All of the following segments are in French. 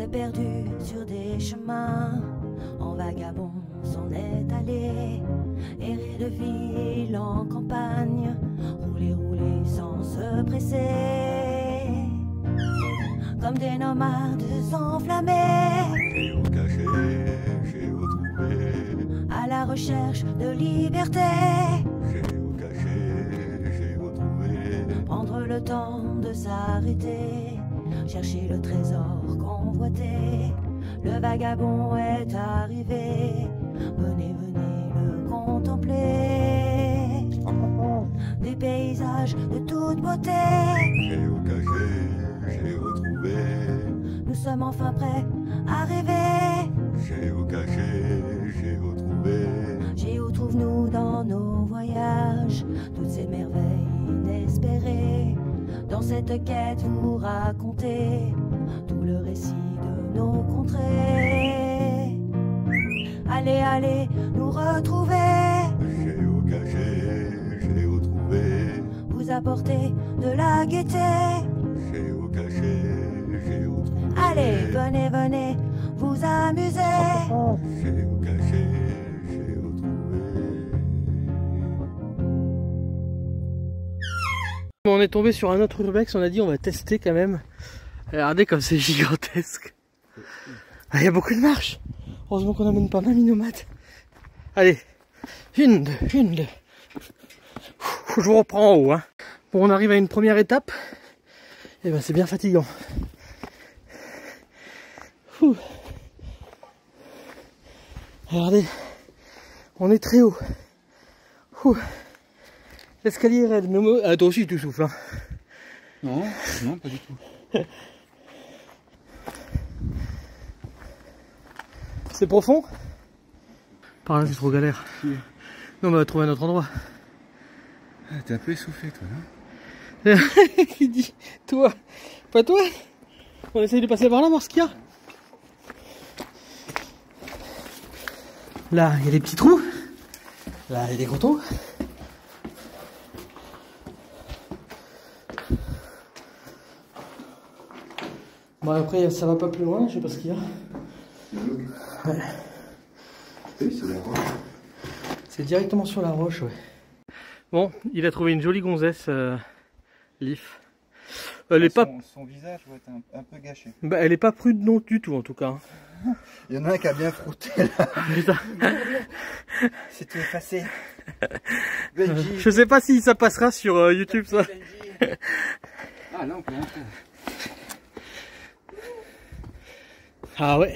s'est perdu sur des chemins, en vagabond s'en est allé, errer de ville en campagne, rouler, rouler sans se presser, comme des nomades enflammés, Géocaché, géotrouvé, à la recherche de liberté. géocaché, géotrouvé, Prendre le temps de s'arrêter, chercher le trésor convoité. Le vagabond est arrivé, venez, venez le contempler. Des paysages de toute beauté, géocaché, géotrouvé, nous sommes enfin prêts à rêver. géocaché, géotrouvé, Géo trouve-nous dans nos voyages, toutes ces merveilles inespérées. Dans cette quête vous racontez tout le récit de nos contrées. Allez, allez, nous retrouver, géocaché, géotrouvé, vous apporter de la gaieté. géocaché, géotrouvé, Allez, venez, venez, vous amuser. géocaché, géotrouvé. On est tombé sur un autre urbex, on a dit on va tester quand même. Regardez comme c'est gigantesque. Ah, il y a beaucoup de marches. Heureusement qu'on n'amène pas ma minomate. Allez, une, deux. Je vous reprends en haut. Hein. Bon, on arrive à une première étape. Et ben c'est bien fatigant. Ouh. Regardez, on est très haut. Ouh. L'escalier est raide, mais moi... Ah, toi aussi tu souffles. Hein. Non, non, pas du tout. C'est profond? Par là c'est trop galère. Oui. Non, on va trouver un autre endroit. Ah, t'es un peu essoufflé toi, non? Il dit, toi, pas toi? On essaye de passer par là, voir ce qu'il y a. Là, il y a des petits trous. Là, il y a des gros trous. Bon, après, ça va pas plus loin, je sais pas ce qu'il y a. Ouais. Oui, c'est la roche. C'est directement sur la roche, ouais. Bon, il a trouvé une jolie gonzesse, Leaf. Elle est pas... Son visage va être un peu gâché. Bah, elle est pas prude non du tout, en tout cas. Il y en a un qui a bien frotté là. Putain. C'est tout effacé. Benji. Je sais pas si ça passera sur YouTube, ça. Benji. Ah là on peut rentrer. Ah ouais.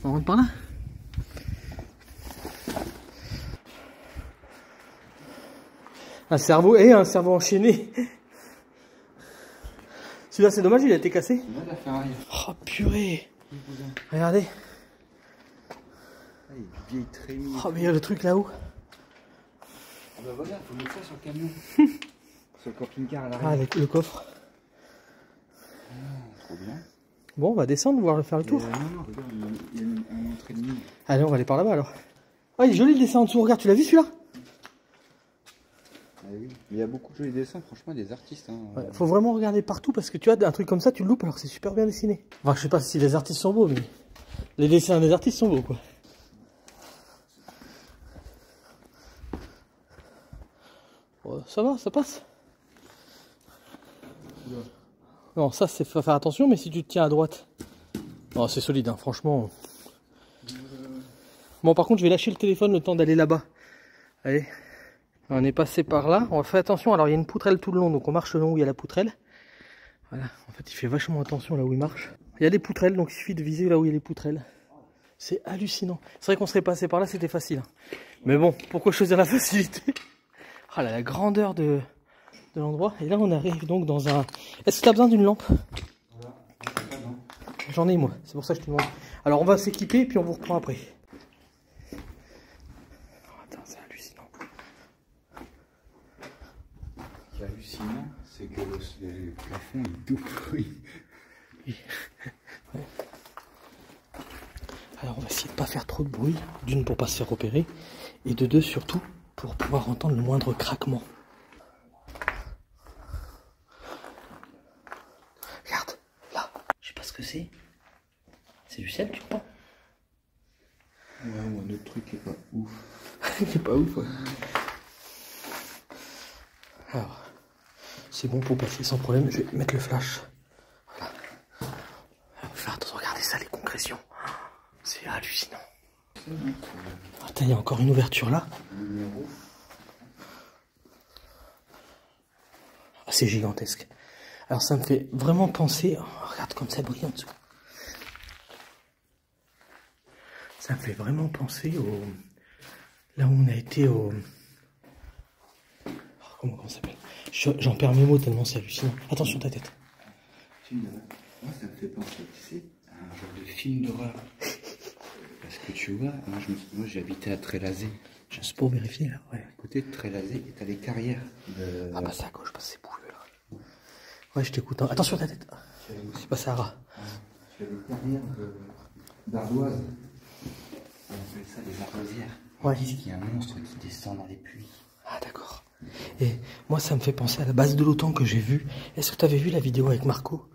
On rentre par là. Un cerveau et un cerveau enchaîné. Celui-là c'est dommage, il a été cassé. Là la ferraille. Oh purée. Regardez. Ah, il est vieille trémie. Oh mais il y a le truc là-haut. Ah bah voilà, faut mettre ça sur le camion. Sur le camping-car à l'arrière. Ah avec le coffre. Ah, trop bien. Bon, on va descendre, voir faire le tour. Non, non, regarde, il y a une entrée de mine. Allez, on va aller par là-bas alors. Oh, il est joli le dessin en dessous, regarde, tu l'as vu celui-là? Ah oui, il y a beaucoup de jolis dessins, franchement, des artistes. Hein. Ouais, faut vraiment regarder partout parce que tu as un truc comme ça, tu le loupes alors que c'est super bien dessiné. Enfin, je sais pas si les artistes sont beaux, mais les dessins des artistes sont beaux, quoi. Bon, ça va, ça passe. Non, ça, c'est faut faire attention, mais si tu te tiens à droite. Non, c'est solide, hein, franchement. Bon, par contre, je vais lâcher le téléphone le temps d'aller là-bas. Allez. On est passé par là. On fait attention. Alors, il y a une poutrelle tout le long, donc on marche le long où il y a la poutrelle. Voilà. En fait, il fait vachement attention là où il marche. Il y a des poutrelles, donc il suffit de viser là où il y a les poutrelles. C'est hallucinant. C'est vrai qu'on serait passé par là, c'était facile. Hein. Mais bon, pourquoi choisir la facilité? Ah là, la grandeur de l'endroit. Et là, on arrive donc dans un... Est-ce que tu as besoin d'une lampe? J'en ai moi, c'est pour ça que je te demande. Alors on va s'équiper et puis on vous reprend après. Oh, attends, c'est hallucinant. Ce qui est hallucinant, c'est que le plafond est double. Oui. Ouais. Alors on va essayer de pas faire trop de bruit. D'une pour pas se faire repérer. Et de deux surtout pour pouvoir entendre le moindre craquement. Regarde, là, je sais pas ce que c'est. C'est du sel, tu crois? Ouais, ou un autre truc qui est pas ouf. Qui est pas ouf, ouais. Alors, c'est bon pour passer sans problème. Je vais mettre le flash. Voilà. Alors, faire attention, regardez ça, les concrétions. C'est hallucinant. Attends, il y a encore une ouverture là. Ah, c'est gigantesque. Alors ça me fait vraiment penser... Oh, regarde comme ça brille en dessous. Ça me fait vraiment penser au... Là où on a été au... Oh, comment ça s'appelle? J'en perds mes mots tellement c'est hallucinant. Attention ta tête. Moi ça me fait penser, tu sais, à un genre de film d'horreur. Parce que tu vois, moi j'ai habité à Trélazé. Juste pour vérifier là, ouais. À côté de Trélazé, et t'as les carrières de... Ah bah c'est à gauche, parce que c'est boueux là. Ouais, je t'écoute. Hein. Attention ta tête. C'est pas Sahara. Tu as les carrières d'ardoises. On appelle ça des ardoisières. Ouais. Ils disent qu'il y a un monstre qui descend dans les puits. Ah d'accord. Et moi ça me fait penser à la base de l'OTAN que j'ai vue. Est-ce que tu avais vu la vidéo avec Marco?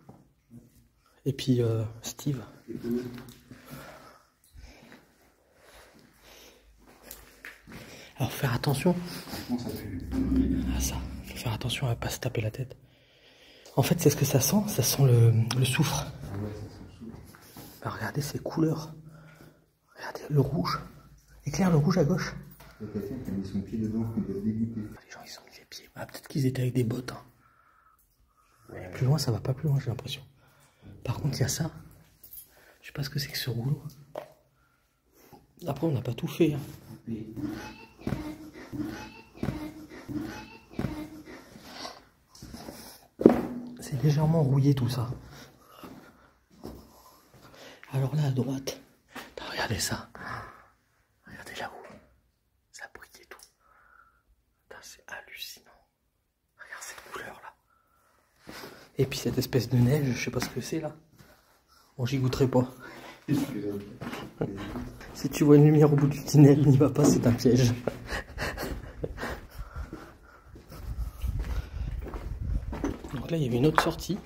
Et puis Steve. Alors faire attention. Ah ça, faut faire attention à ne pas se taper la tête. En fait c'est ce que ça sent le soufre. Bah, regardez ces couleurs. Regardez le rouge. Éclaire le rouge à gauche. Il y a quelqu'un qui a mis son pied dedans, qui doit dégoûter. Les gens ils ont mis les pieds. Ah, peut-être qu'ils étaient avec des bottes. Hein. Ouais. Plus loin ça va pas plus loin j'ai l'impression. Par contre il y a ça. Je sais pas ce que c'est que ce rouleau. Après on n'a pas tout fait. Hein. C'est légèrement rouillé tout ça. Alors là à droite, regardez ça. Regardez là-haut. Ça brille et tout. C'est hallucinant. Regarde cette couleur là. Et puis cette espèce de neige, je sais pas ce que c'est là. Bon j'y goûterai pas. Si tu vois une lumière au bout du tunnel, n'y va pas, c'est un piège. Donc là, il y avait une autre sortie.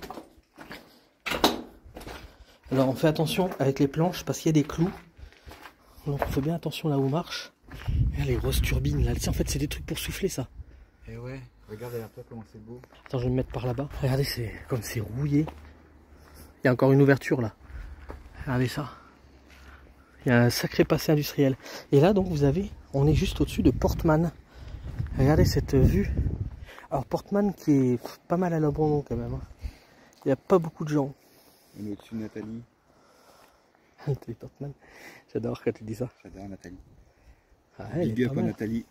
Alors on fait attention avec les planches parce qu'il y a des clous. Donc on fait bien attention là où on marche. Regarde les grosses turbines là. En fait, c'est des trucs pour souffler ça. Et ouais, regarde derrière toi comment c'est beau. Attends, je vais me mettre par là-bas. Regardez, c'est comme c'est rouillé. Il y a encore une ouverture là. Regardez ça. Il y a un sacré passé industriel. Et là, donc, on est juste au-dessus de Portman. Regardez cette vue. Alors, Portman qui est pas mal à l'abandon quand même. Hein. Il n'y a pas beaucoup de gens. On est au-dessus de Nathalie. Portman. J'adore quand tu dis ça. J'adore Nathalie. Ah, elle Big est up pas à mal. Nathalie.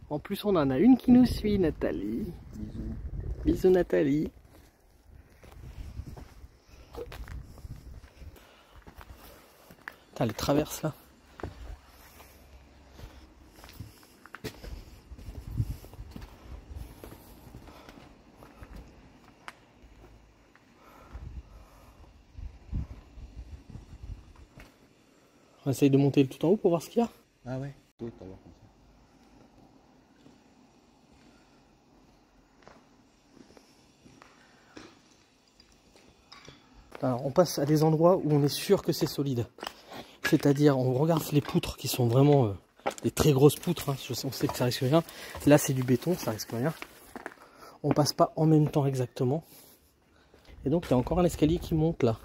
En plus, on en a une qui nous suit, Nathalie. Bisous. Bisous, Nathalie. Putain, elle traverse là. On essaye de monter tout en haut pour voir ce qu'il y a. Ah ouais, tout à l'heure comme ça. Alors, on passe à des endroits où on est sûr que c'est solide. C'est-à-dire, on regarde les poutres qui sont vraiment des très grosses poutres. Hein. On sait que ça risque rien. Là, c'est du béton, ça risque rien. On passe pas en même temps exactement. Et donc, il y a encore un escalier qui monte là.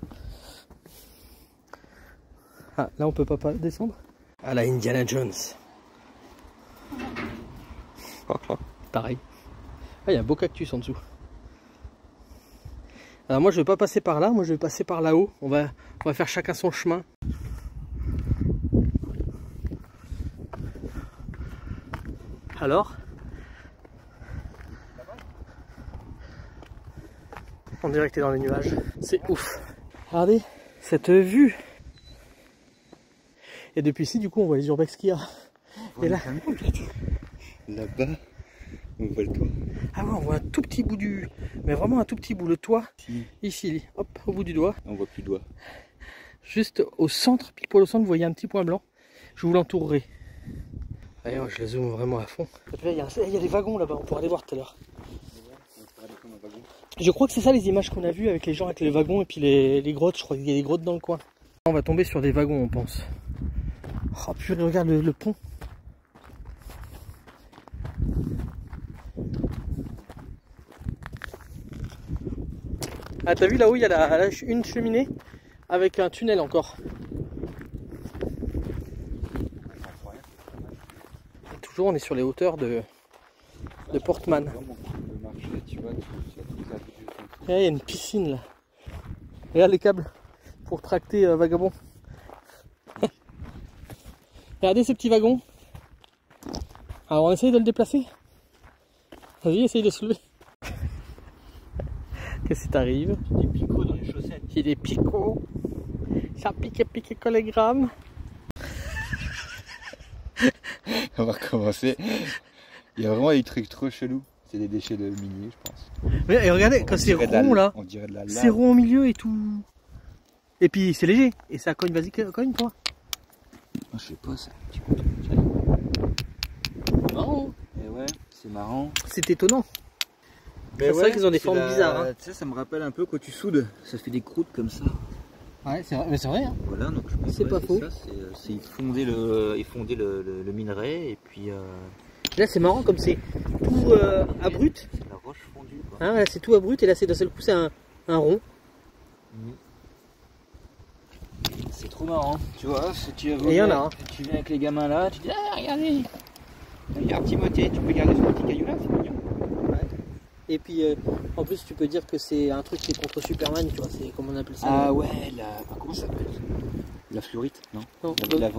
Ah, là, on peut pas descendre. Ah, la Indiana Jones. Pareil. Ah, il y a un beau cactus en dessous. Alors moi je vais pas passer par là, moi je vais passer par là-haut. On va faire chacun son chemin. Alors on dirait que t'es dans les nuages. C'est ouf. Regardez cette vue. Et depuis ici du coup on voit les urbex qu'il y a. Et là. Là-bas, on voit le toit. Ah ouais, on voit un tout petit bout du... Mais vraiment un tout petit bout, le toit. Ici, hop, au bout du doigt. On voit plus de doigt. Juste au centre, pile poil au centre, vous voyez un petit point blanc. Je vous l'entourerai. D'ailleurs, je les zoome vraiment à fond. Il y a des wagons là-bas, on pourra les voir tout à l'heure. Je crois que c'est ça les images qu'on a vues avec les gens avec les wagons et puis les grottes. Je crois qu'il y a des grottes dans le coin. On va tomber sur des wagons, on pense. Oh purée, regarde le pont. Ah, t'as vu là-haut, il y a une cheminée avec un tunnel encore. Et toujours, on est sur les hauteurs de Portman. Et il y a une piscine là. Regarde les câbles pour tracter Vagabond. Regardez ce petit wagon. Alors on essaye de le déplacer. Vas-y, essaye de se lever. Qu'est-ce qui t'arrive? Des picots dans les chaussettes. J'ai des picots. Ça pique collégramme. On va recommencer. Il y a vraiment des trucs trop chelous. C'est des déchets de minier, je pense. Mais regardez, quand c'est rond là, on dirait de la lave. c'est rond au milieu et tout. Et puis c'est léger. Et ça cogne, vas-y, cogne toi. Je sais pas ça. Marrant. Et ouais, c'est marrant. C'est étonnant. Mais c'est vrai qu'ils ont des formes bizarres. Hein. Tu sais, ça me rappelle un peu quand tu soudes. Ça fait des croûtes comme ça. Ouais, c'est vrai, mais c'est vrai. Hein. Voilà, donc je pense c'est que pas faux. Ils fondaient le minerai et puis. Là c'est marrant comme c'est tout abrupt. C'est la roche fondue. Quoi. Hein, là c'est tout abrupt et là c'est d'un seul coup c'est un rond. C'est trop marrant. Tu vois, si tu et il y en a. Hein. Tu viens avec les gamins là, tu dis ah regardez, il y a un petit moté, tu peux garder ce petit caillou là, c'est mignon. Ouais. Et puis en plus tu peux dire que c'est un truc qui est contre Superman, tu vois, c'est comme on appelle ça. Ah ouais, comment ça s'appelle? La fluorite, non? La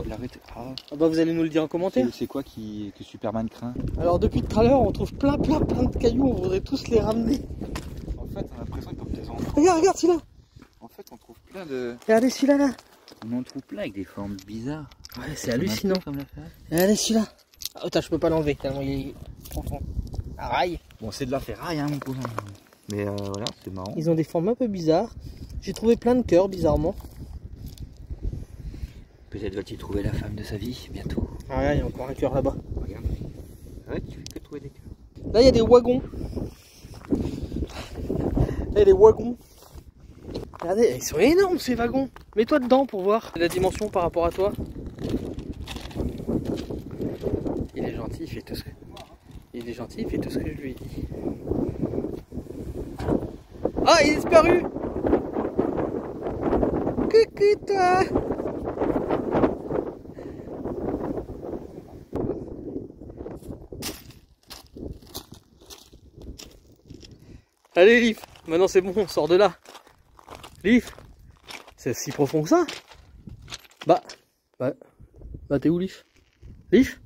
Ah bah vous allez nous le dire en commentaire. C'est quoi que Superman craint? Alors depuis tout à l'heure on trouve plein de cailloux, on voudrait tous les ramener. En fait on a l'impression qu'ils peuvent des enfants. Regarde celui-là. En fait on trouve plein de... Regardez celui-là là. On en trouve plein avec des formes bizarres. Ouais c'est hallucinant. Comme la ferraille. Regardez celui-là. Oh attends, je peux pas l'enlever tellement il est profond. Ah, rail. Bon c'est de la ferraille hein mon cousin. Mais voilà, c'est marrant. Ils ont des formes un peu bizarres. J'ai trouvé plein de cœurs bizarrement. Peut-être va-t-il trouver la femme de sa vie bientôt. Ah regarde, il y a encore un cœur là-bas. Regarde. Ouais, tu fais que trouver des cœurs. Là il y a des wagons. Là il y a des wagons. Regardez, ils sont énormes ces wagons. Mets-toi dedans pour voir la dimension par rapport à toi. Il est gentil, il fait tout ce que... Il est gentil, il fait tout ce que je lui ai dit. Ah, il est disparu. Coucou toi. Allez Leaf, maintenant c'est bon, on sort de là. Leaf, c'est si profond que ça. Bah, t'es où Leaf? Leaf.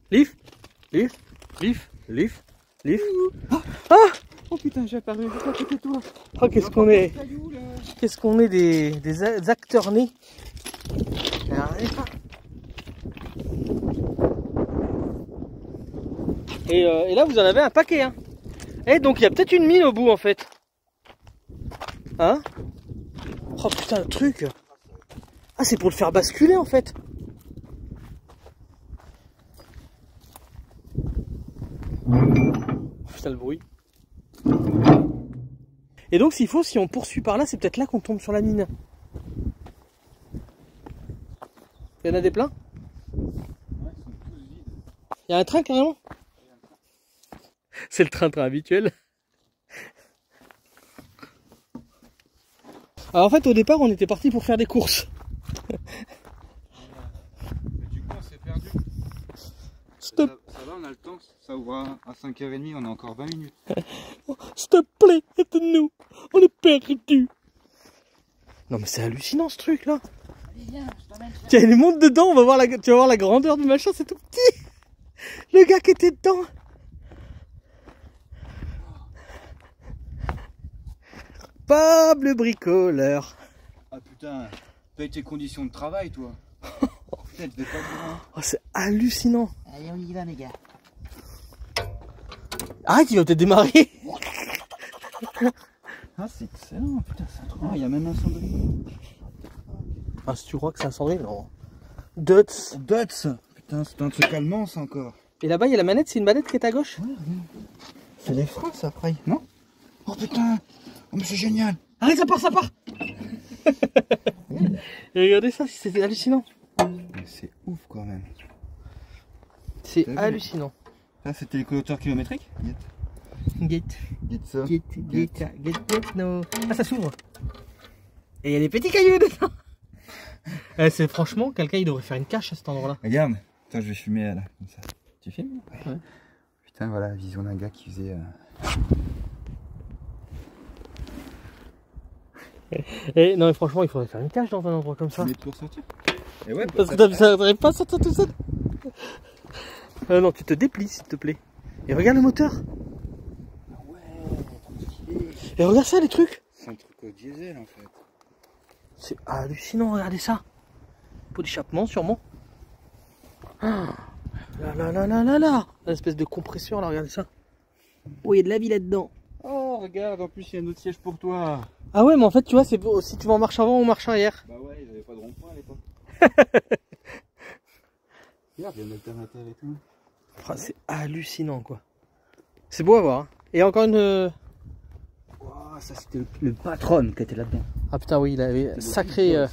Ah, oh putain, j'ai apparu à côté de toi. Oh, qu'est-ce qu'on est des acteurs nés. Et là vous en avez un paquet hein. Et donc il y a peut-être une mine au bout en fait. Hein? Oh putain le truc. Ah c'est pour le faire basculer en fait. Putain le bruit. Et donc s'il faut, si on poursuit par là, c'est peut-être là qu'on tombe sur la mine. Il y en a des pleins? Il y a un train carrément? C'est le train-train habituel. Alors en fait au départ on était parti pour faire des courses. Mais du coup on s'est perdu. Stop. Ça va, on a le temps, ça ouvre à 5h30, on a encore 20 minutes. S'il te plaît, aide-nous, on est perdu. Non mais c'est hallucinant ce truc là. Allez viens, je t'emmène. Tiens, il monte dedans, on va voir tu vas voir la grandeur du machin, c'est tout petit. Le gars qui était dedans. Bob le bricoleur. Ah putain, paye tes conditions de travail toi. Putain, tu devais pas loin. Oh, c'est hallucinant. Allez, on y va les gars. Arrête, il va peut-être démarrer. Ah c'est excellent, putain c'est trop bien. Il y a même un cendrier. Ah si tu crois que c'est un cendrier, non. Dots. Putain, c'est un truc allemand ça encore. Et là-bas il y a la manette, c'est une manette qui est à gauche. Ouais, regarde. C'est les freins ça après, non? Oh putain. Oh mais c'est génial. Arrête, ça part. Et regardez ça, c'est hallucinant. Mais c'est ouf quand même. C'est T'as vu hallucinant. Ça c'était les collecteurs kilométriques. Get ça. no. Ah, ça s'ouvre. Et il y a des petits cailloux dedans. C'est franchement, quelqu'un il devrait faire une cache à cet endroit-là. Regarde. Attends, je vais filmer là, comme ça. Tu filmes? Ouais. Putain, voilà, vision d'un gars qui faisait... Et non mais franchement il faudrait faire une cache dans un endroit comme ça. Mais pour sortir. Et ouais, Parce que t'arrives pas à sortir tout seul. Non, tu te déplies s'il te plaît. Et regarde le moteur. Ah ouais, Et regarde ça les trucs. c'est un truc au diesel en fait. C'est hallucinant, regardez ça. Pot d'échappement sûrement. Ah, là. L'espèce de compresseur là, regardez ça. Oh, il y a de la vie là-dedans. Oh, regarde, en plus il y a un autre siège pour toi. Ah ouais, mais en fait, tu vois, c'est si tu vas en marche avant ou marche arrière. Bah ouais, il avait pas de rond-point à l'époque. Regarde, il y a un alternateur et tout. Ah, c'est hallucinant, quoi. C'est beau à voir. Hein. Et encore une... Wow, ça c'était le patron qui était là-dedans. Ah putain, oui, il avait sacré...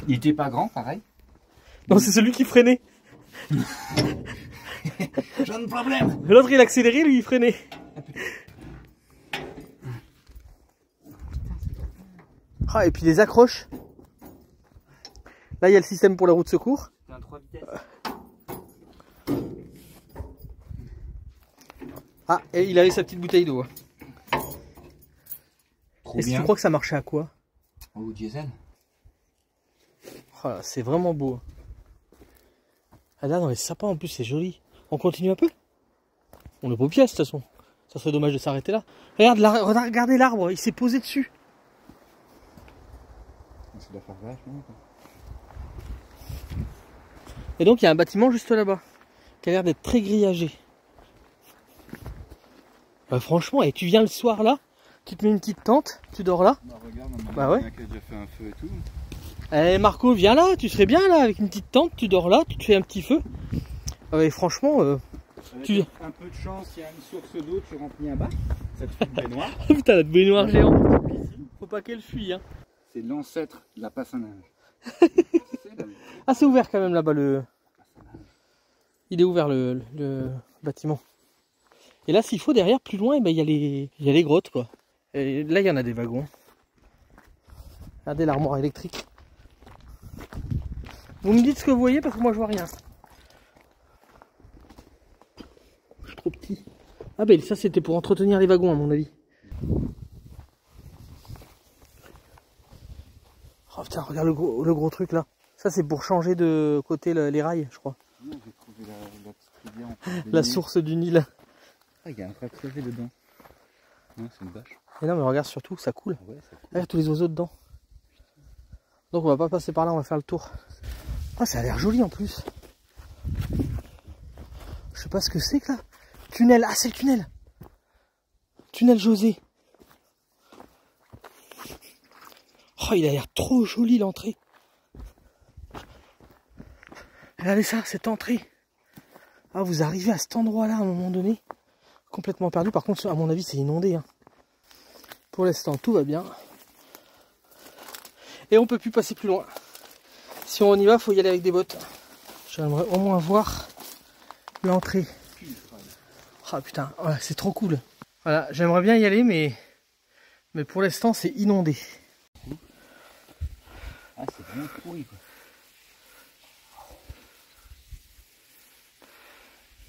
Il était pas grand, pareil. Non, c'est celui qui freinait. J'ai un problème. L'autre, il accélérait, lui, il freinait. Ah, et puis les accroches. Là, il y a le système pour la roue de secours. C'est un 3 vitesses. Ah, et il avait sa petite bouteille d'eau. Trop Est-ce que bien. tu crois que ça marchait à quoi? Au diesel. Ah, c'est vraiment beau. Ah là, dans les sapins, en plus, c'est joli. On continue un peu? On est pas aux pièces, de toute façon. Ça serait dommage de s'arrêter là. Regarde, regardez l'arbre, il s'est posé dessus. Ça doit faire vachement. Et donc, il y a un bâtiment juste là-bas, qui a l'air d'être très grillagé. Bah, franchement, et tu viens le soir là, tu te mets une petite tente, tu dors là. Bah regarde, maman, Bah ouais. il y en a qui a déjà fait un feu et tout. Eh Marco, viens là, tu serais bien là, avec une petite tente, tu dors là, tu te fais un petit feu. Et franchement, Avec tu... un peu de chance, il y a une source d'eau, tu remplis un bac. Ça te fait une baignoire. Putain, la baignoire géante. Faut pas qu'elle fuit, hein. C'est l'ancêtre de la passe à nage. Ah, c'est ouvert quand même là-bas le... Il est ouvert le bâtiment. Et là, s'il faut, derrière, plus loin, il y a les grottes, quoi. Et là, il y en a des wagons. Regardez l'armoire électrique. Vous me dites ce que vous voyez parce que moi, je vois rien. Je suis trop petit. Ah ben, ça, c'était pour entretenir les wagons, à mon avis. Oh putain, regarde le gros truc, là. Ça, c'est pour changer de côté les rails, je crois. Non, j'ai trouvé la petite rivière. La source du Nil. Ah, il y a un vrai crevé dedans. Non, c'est une vache. Et non, mais regarde surtout, ça coule. Ah ouais, ça coule. Regarde tous les oiseaux dedans. Donc on va pas passer par là, on va faire le tour. Ah, ça a l'air joli en plus. Je sais pas ce que c'est que là. Tunnel, ah c'est le tunnel. Tunnel José. Oh, il a l'air trop joli l'entrée. Regardez ça, cette entrée. Ah, vous arrivez à cet endroit-là à un moment donné. Complètement perdu. Par contre, à mon avis, c'est inondé. Hein. Pour l'instant, tout va bien. Et on peut plus passer plus loin. Si on y va, faut y aller avec des bottes. J'aimerais au moins voir l'entrée. Ah putain, ouais, c'est trop cool. Voilà, j'aimerais bien y aller, mais pour l'instant, c'est inondé. Ah, c'est vraiment pourri quoi.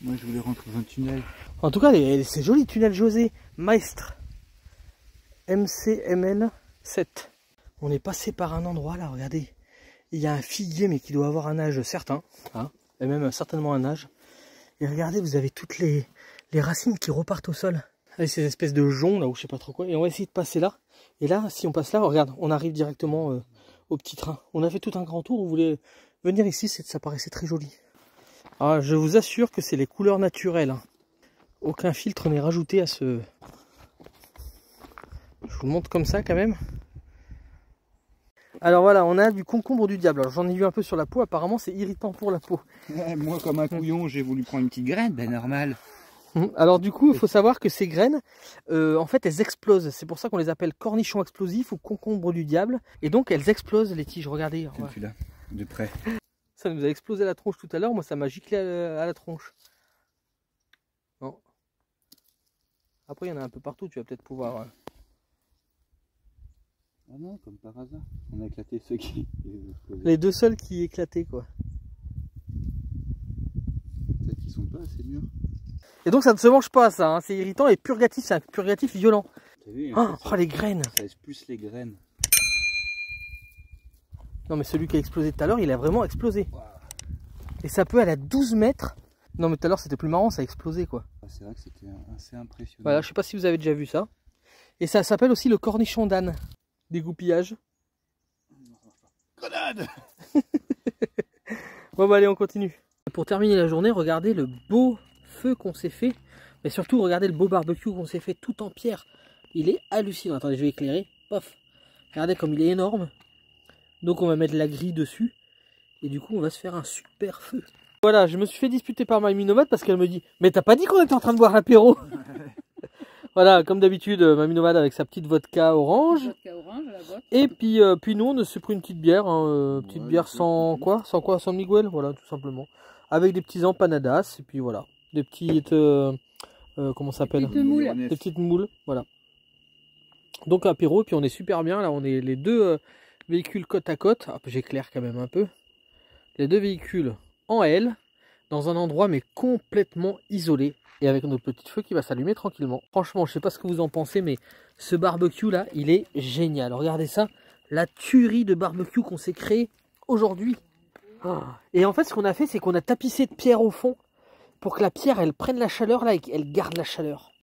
Moi, je voulais rentrer dans un tunnel. En tout cas, c'est joli, tunnel José. Maestre. MCML 7. On est passé par un endroit là, regardez. Il y a un figuier, mais qui doit avoir un âge certain. Hein, et même certainement un âge. Et regardez, vous avez toutes les racines qui repartent au sol. Avec ces espèces de joncs là, ou je sais pas trop quoi. Et on va essayer de passer là. Et là, si on passe là, regarde, on arrive directement au petit train. On a fait tout un grand tour. On voulait venir ici, ça paraissait très joli. Ah, je vous assure que c'est les couleurs naturelles. Hein. Aucun filtre n'est rajouté à ce... Je vous le montre comme ça quand même. Alors voilà, on a du concombre du diable. J'en ai eu un peu sur la peau, apparemment c'est irritant pour la peau. Moi, comme un couillon, j'ai voulu prendre une petite graine, ben normal. Alors du coup, il faut savoir que ces graines, en fait, elles explosent. C'est pour ça qu'on les appelle cornichons explosifs ou concombres du diable. Et donc, elles explosent les tiges. Regardez. Tiens, celui-là, de près. Ça nous a explosé la tronche tout à l'heure. Moi, ça m'a giclé à la tronche. Bon. Après, il y en a un peu partout. Tu vas peut-être pouvoir... Ah non, comme par hasard. On a éclaté ceux qui... Les deux seuls qui éclataient, quoi. Peut-être qu'ils sont pas assez mûrs. Et donc, ça ne se mange pas, ça. Hein. C'est irritant et purgatif. C'est un purgatif violent. T'as vu, Oh, les graines. Ça laisse plus les graines. Non, mais celui qui a explosé tout à l'heure, il a vraiment explosé. Et ça peut aller à 12 mètres. Non, mais tout à l'heure, c'était plus marrant. Ça a explosé, quoi. Ah, c'est vrai que c'était assez impressionnant. Voilà, je sais pas si vous avez déjà vu ça. Et ça s'appelle aussi le cornichon d'âne. Dégoupillage. Grenade. Bon bah allez, on continue. Pour terminer la journée, regardez le beau feu qu'on s'est fait. Mais surtout, regardez le beau barbecue qu'on s'est fait tout en pierre. Il est hallucinant. Attendez, je vais éclairer. Pof. Regardez comme il est énorme. Donc on va mettre la grille dessus. Et du coup, on va se faire un super feu. Voilà, je me suis fait disputer par Mamie Nomade parce qu'elle me dit « Mais t'as pas dit qu'on était en train de boire l'apéro ?» Voilà, comme d'habitude, Mamie Nomade avec sa petite vodka orange. Vodka orange à la boîte. Et puis, nous, on s'est pris une petite bière. Petite bière sans quoi? Sans quoi? Sans Miguel, voilà, tout simplement. Avec des petits empanadas. Et puis voilà. Des petites... comment ça s'appelle? Des petites moules, voilà. Donc apéro, et puis on est super bien. Là, on est les deux véhicules côte à côte. Hop, j'éclaire quand même un peu. Les deux véhicules en L, dans un endroit mais complètement isolé. Et avec notre petit feu qui va s'allumer tranquillement. Franchement, je sais pas ce que vous en pensez, mais ce barbecue là, il est génial. Regardez ça, la tuerie de barbecue qu'on s'est créé aujourd'hui. Oh. Et en fait, ce qu'on a fait, c'est qu'on a tapissé de pierre au fond pour que la pierre, elle prenne la chaleur là et qu'elle garde la chaleur.